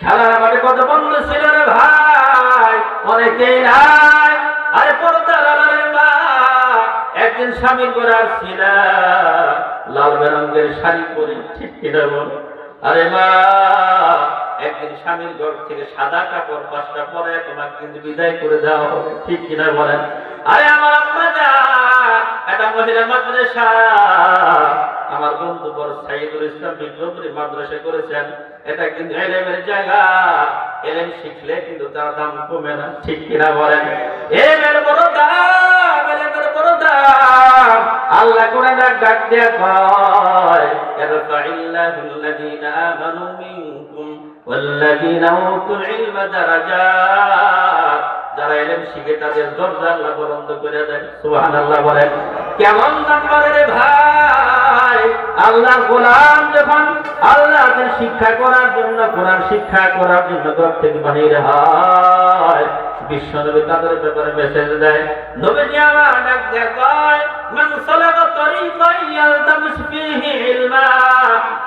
খেলার মাঠে কত বন্ধু ছিল রে ভাই, অনেকেই নাই। আরে পর্দার আড়ালের মা একদিন স্বামীর ঘরে আসছিল, লাল বেরঙের শাড়ি পরে, ঠিক কিনা বল? আরে মা একদিন স্বামীর ঘর থেকে সাদা কাপড় 5টা পরে তোমাকে কিন্তু বিদায় করে দেওয়া হবে, ঠিক কিনা বলেন? আরে আমার আম্মা যান একটা মহিলা মাদ্রাসা, আমার বন্ধু বড় সাইদুল ইসলাম বিপ্লবী মাদ্রাসা করেছেন, এটা কিন্তু এলেমের জায়গা, এলেম শিখলে কিন্তু তার দাম কমে না, ঠিক কিনা বলেন? এলেমের বড় দাম, এলেমের বড় দাম। আল্লাহ কোরআন ডাক দিয়ে কয়, ইয়ারফাইল্লাহুল্লাযীনা আমানু মিনকুম ওয়াল্লাযীনা উতুল ইলমা দারাজাত। যারা ইলম শিখে তাদের দরজা আল্লাহ বুলন্দ করে দেন, সুবহানাল্লাহ বলেন। কেমন নাম্বার রে ভাই, আল্লাহর গোলাম যখন আল্লাহর শিক্ষা করার জন্য, কোরআন শিক্ষা করার জন্য ঘর থেকে বাহির হয়, বিশ্বনবী তাদের ব্যাপারে মেসেজ দেয়। নবীজি আমার ডাক দিয়ে কয়, মান সালাকা তরিকান ইয়ালতামিস ফীহি ইলমা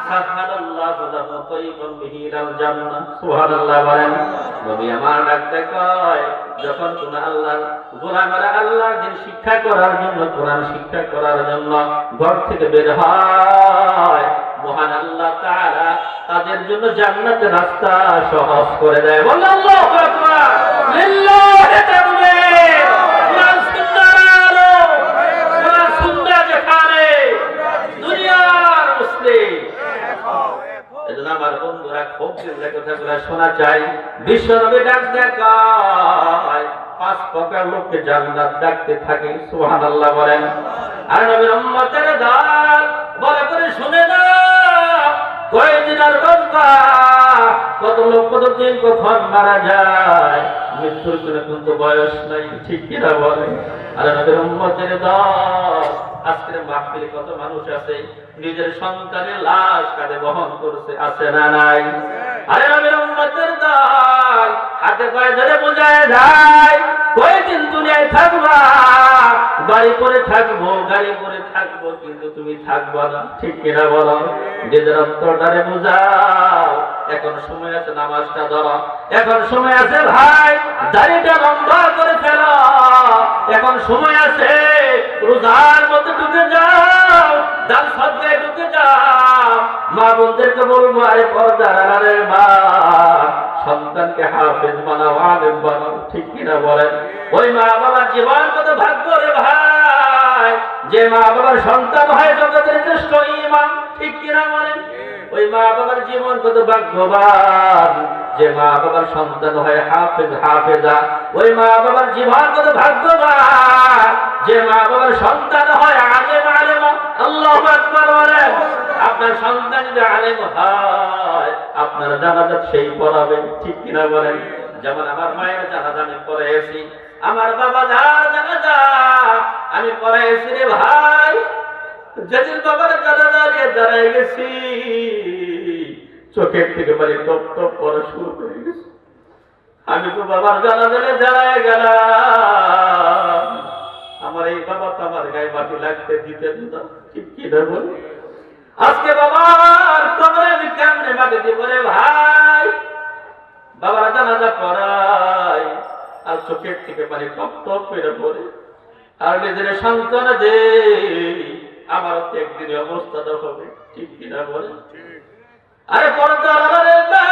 সাহালাল্লাহু লাহু তরিকান বিহি ইলাল জান্নাহ, সুবহানাল্লাহ বলেন। নবী আমার ডাক দিয়ে কয়, যখন কোন আল্লাহর গোলামেরা আল্লাহর দ্বীন শিক্ষা করার জন্য, কোরআন শিক্ষা করার জন্য ঘর থেকে বের হয়, মহান আল্লাহ তাআলা তাদের জন্য জান্নাতের রাস্তা সহজ করে দেয়। বলেন আল্লাহু আকবার, লিল্লাহি তাকবীর। কোরআন সুন্নাহর আলো, কোরআন সুন্নাহ যেখানে দুনিয়ার মুসলিম। এজন্য আমার বন্ধুরা খুব চিন্তা কথাগুলো শোনা চাই। বিশ্বনবী ডাক দেখায় 5 প্রকার লোককে জান্নাত ডাকতে থাকে, সুবহানাল্লাহ বলেন। আর নবীর উম্মতের দল বলা করে শুনে না, কয়দিন আর বাঁচবা, কত লোক কতদিন কখন মারা যায়, মৃত্যুর কোনো কিন্তু বয়স নাই, ঠিক কিনা বলে? আর নবীর উম্মতের দল আজকের মাহফিলে কত মানুষ আছে নিজের সন্তানের লাশ কাঁধে বহন করছে, আছে না নাই? আরে নবীর উম্মতের দল হাতে পায়ে ধরে বোঝায় যায়, কয়দিন দুনিয়ায় থাকবা, বাড়ি পরে থাকবো, গাড়ি পরে থাকবো, কিন্তু তুমি থাকবা না, ঠিক কিনা বলো? নিজের অন্তরটারে বুঝাও, এখন সময় আছে নামাজটা ধরো, এখন সময় আছে ভাই দাড়িটা লম্বা করে ফেলো, এখন সময় আছে রোজার মধ্যে ঢুকে যাও, দান সদকায় ঢুকে যাও। মা বোনদেরকে বলবো, আরে পর্দার আড়ালের মা সন্তানকে হাফেজ বানাও, আলেম বানাও, ঠিক কিনা বলেন? ওই মা বাবার জীবন কত ভাগ্য রে ভাই, যে মা বাবার সন্তান হয় জগতের শ্রেষ্ঠ ইমাম, ঠিক কিনা বলেন? ওই মা বাবার জীবন কত ভাগ্যবান, যে মা বাবার সন্তান হয় হাফেজ, হাফেজা। ওই মা বাবার জীবন কত ভাগ্যবান, যে মা বাবার সন্তান হয় আলেম, আলেমা। আল্লাহু আকবার বলেন। আপনার সন্তান যদি আলেম হয়, আপনার জানাজা সেই পড়াবেন, ঠিক কিনা বলেন? যেমন আমার মায়ের জানাজা আমি পড়াইছি, আমার বাবা যার জানাজা আমি পড়াইছি রে ভাই, যেদিন বাবার জানাজা নিয়ে দাঁড়ায় গেছি, চোখের থেকে বাড়ি টপ টপ পড়া শুরু হয়ে গেছে। আমি তো বাবার জানাজা নিয়ে দাঁড়ায় গেলাম, আমার এই বাবা তো আমার গায়ে মাটি লাগতে দিতেন না, ঠিক কিনা বল? আজকে বাবার কবরে আমি কেমনে মাটি দিব রে ভাই? বাবার জানাজা পড়াই আর চোখের থেকে পানি টপ টপ করে পড়ে, আর নিজের সন্তান দে, আমার তো একদিন অবস্থাটা হবে, ঠিক কিনা বলে? আরে পর্দার আড়ালের মা,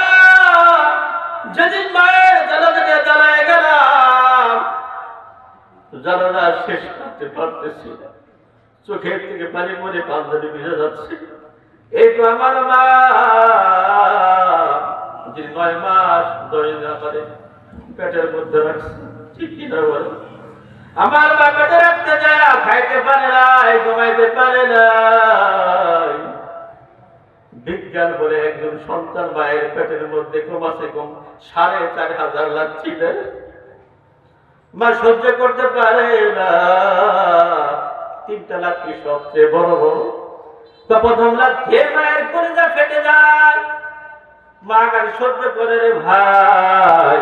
যেদিন মায়ের জানাজা নিয়ে দাঁড়ায় গেলাম, জানাজা শেষ করতে পারতেছি না, চোখের থেকে পানি পড়ে পাঞ্জাবি ভিজে যাচ্ছে। এই তো আমার মা, যে 9 মাস দড়ি না পারে পেটের মধ্যে রাখছে, ঠিক কিনা বলে? আমার মা পেটে রাখতে যায়, খাইতে পারে না, ঘুমাইতে পারে না। বিজ্ঞান বলে একজন সন্তান মায়ের পেটের মধ্যে কমাসে কম 4,500 লাখ ছিল, মা সহ্য করতে পারে না। 3টা লাখ কি সবচেয়ে বড় বড়, তো প্রথম লাখ খেয়ে মায়ের কলিজা ফেটে যায়, মা গাড়ি সহ্য করে রে ভাই।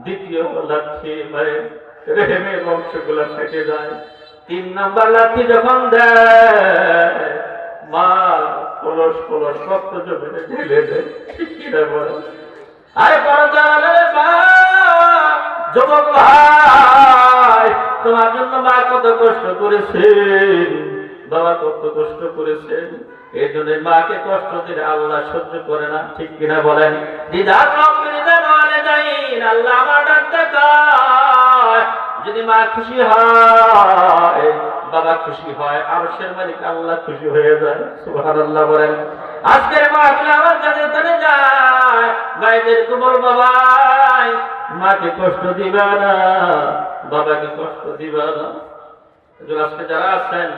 দ্বিতীয় লাখ খেয়ে মায়ের রেহেমের বংশগুলো ফেটে যায়। 3 নাম্বার লাঠি যখন দেয়, মা কলস কলস রক্ত জমে ঢেলে দেয়, ঠিক কিনা বলে? আরে পরদারে মা, যুবক ভাই, তোমার জন্য মা কত কষ্ট করেছেন, বাবা কত কষ্ট করেছেন। এই জন্য মাকে কষ্ট দিলে আল্লাহ সহ্য করে না, ঠিক কিনা বলেন? দিদার আল্লাহ আমার ডাকতে কয়, যদি মা খুশি হয়, বাবা খুশি হয়, আরশের মালিক আল্লাহ খুশি হয়ে যায়। সুবহানাল্লাহ বলেন। আজকের মাহফিল আমার কাছে চলে যায়, ভাইদেরকে বলবো, ভাই মাকে কষ্ট দিবা না, বাবাকে কষ্ট দিবা না। আজকে যারা আছেন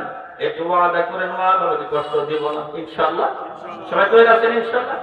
একটু ওয়াদা করেন, মা বাবাকে কষ্ট দিব না, ইনশাআল্লাহ। সবাই কই আছেন ইনশাআল্লাহ?